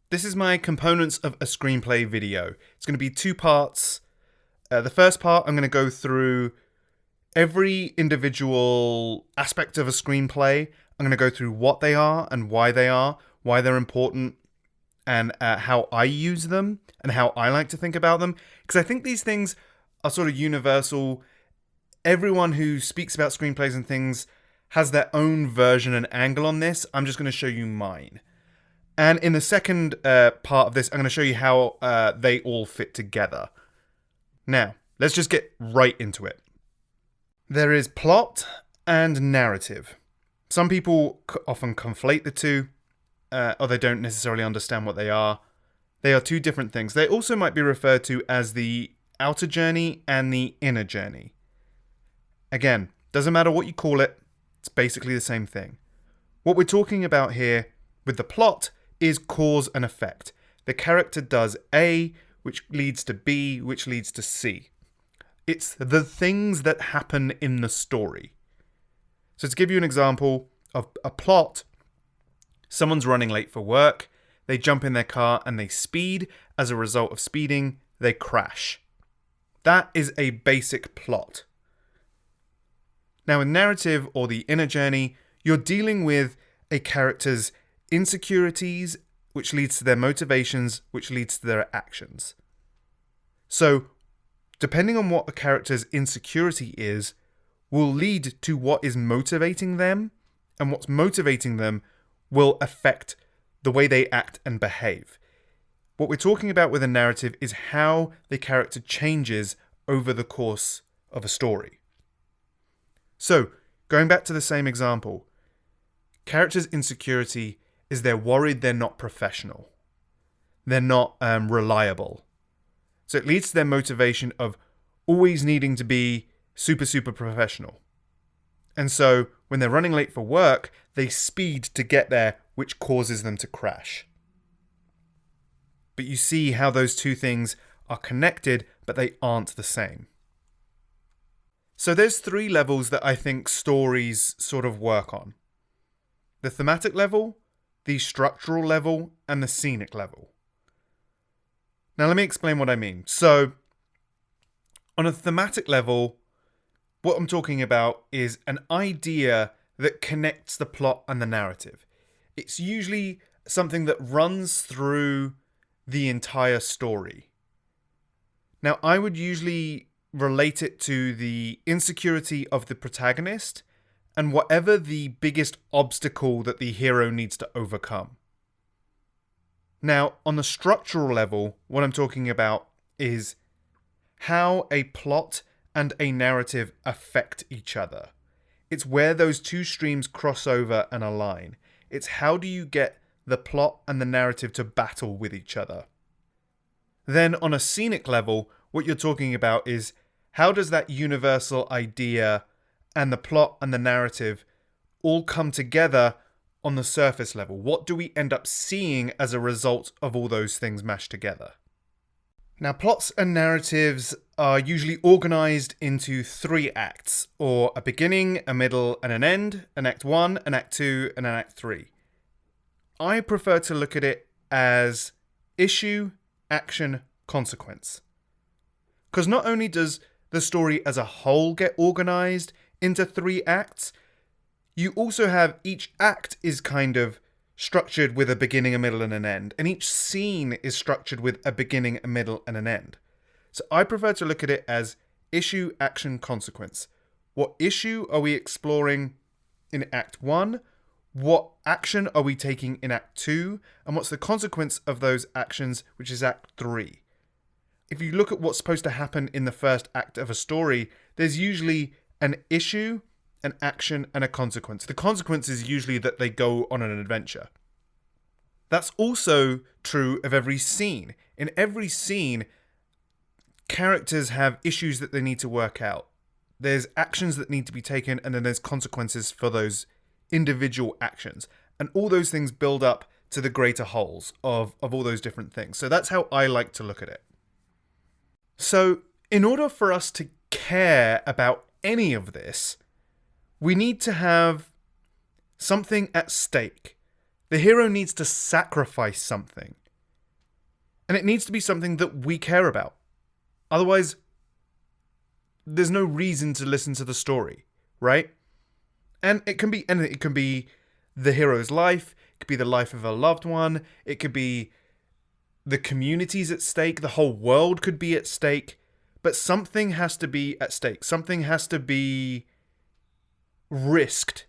This is my components of a screenplay video. It's going to be two parts. The first part, I'm going to go through every individual aspect of a screenplay. I'm going to go through what they are and why they're important, and how I use them and how I like to think about them. Because I think these things are sort of universal. Everyone who speaks about screenplays and things has their own version and angle on this. I'm just going to show you mine. And in the second part of this, I'm going to show you how they all fit together. Now, let's just get right into it. There is plot and narrative. Some people often conflate the two, or they don't necessarily understand what they are. They are two different things. They also might be referred to as the outer journey and the inner journey. Again, doesn't matter what you call it, it's basically the same thing. What we're talking about here with the plot is cause and effect. The character does A, which leads to B, which leads to C. It's the things that happen in the story. So to give you an example of a plot, someone's running late for work, they jump in their car and they speed. As a result of speeding, they crash. That is a basic plot. Now in narrative or the inner journey, you're dealing with a character's insecurities, which leads to their motivations, which leads to their actions. So, depending on what a character's insecurity is, will lead to what is motivating them, and what's motivating them will affect the way they act and behave. What we're talking about with a narrative is how the character changes over the course of a story. So, going back to the same example, character's insecurity is they're worried they're not professional. They're not reliable. So it leads to their motivation of always needing to be super professional. And so when they're running late for work, they speed to get there, which causes them to crash. But you see how those two things are connected, but they aren't the same. So there's three levels that I think stories sort of work on. The thematic level, the structural level, and the scenic level. Now let me explain what I mean. So, on a thematic level, what I'm talking about is an idea that connects the plot and the narrative. It's usually something that runs through the entire story. Now, I would usually relate it to the insecurity of the protagonist and whatever the biggest obstacle that the hero needs to overcome. Now, on the structural level, what I'm talking about is how a plot and a narrative affect each other. It's where those two streams cross over and align. It's how do you get the plot and the narrative to battle with each other. Then, on a scenic level, what you're talking about is how does that universal idea and the plot and the narrative all come together on the surface level? What do we end up seeing as a result of all those things mashed together? Now, plots and narratives are usually organized into 3 acts, or a beginning, a middle, and an end, an act 1, an act 2, and an act 3. I prefer to look at it as issue, action, consequence. Because not only does the story as a whole get organized into 3 acts, you also have each act is kind of structured with a beginning, a middle, and an end. And each scene is structured with a beginning, a middle, and an end. So I prefer to look at it as issue, action, consequence. What issue are we exploring in Act 1? What action are we taking in Act 2? And what's the consequence of those actions, which is Act 3? If you look at what's supposed to happen in the first act of a story, there's usually an issue, an action, and a consequence. The consequence is usually that they go on an adventure. That's also true of every scene. In every scene, characters have issues that they need to work out. There's actions that need to be taken, and then there's consequences for those individual actions. And all those things build up to the greater wholes of all those different things. So that's how I like to look at it. So in order for us to care about any of this, we need to have something at stake. The hero needs to sacrifice something. And it needs to be something that we care about. Otherwise, there's no reason to listen to the story, right? And it can be anything. It can be the hero's life. It could be the life of a loved one. It could be the communities at stake. The whole world could be at stake. But something has to be at stake. Something has to be risked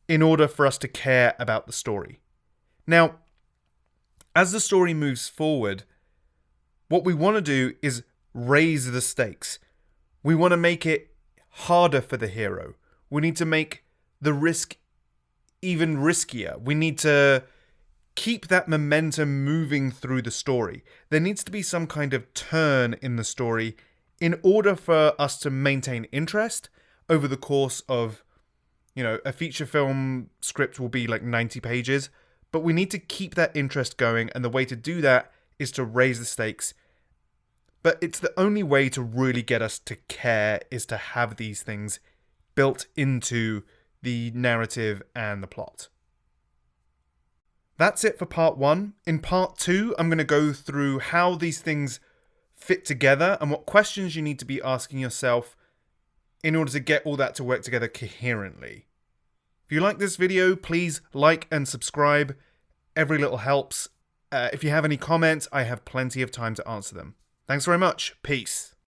in order for us to care about the story. Now, as the story moves forward, what we want to do is raise the stakes. We want to make it harder for the hero. We need to make the risk even riskier. We need to keep that momentum moving through the story. There needs to be some kind of turn in the story in order for us to maintain interest over the course of, a feature film script will be like 90 pages, but we need to keep that interest going, and the way to do that is to raise the stakes. But it's the only way to really get us to care is to have these things built into the narrative and the plot. That's it for part 1. In part 2, I'm going to go through how these things fit together and what questions you need to be asking yourself in order to get all that to work together coherently. If you like this video, please like and subscribe. Every little helps. If you have any comments, I have plenty of time to answer them. Thanks very much. Peace.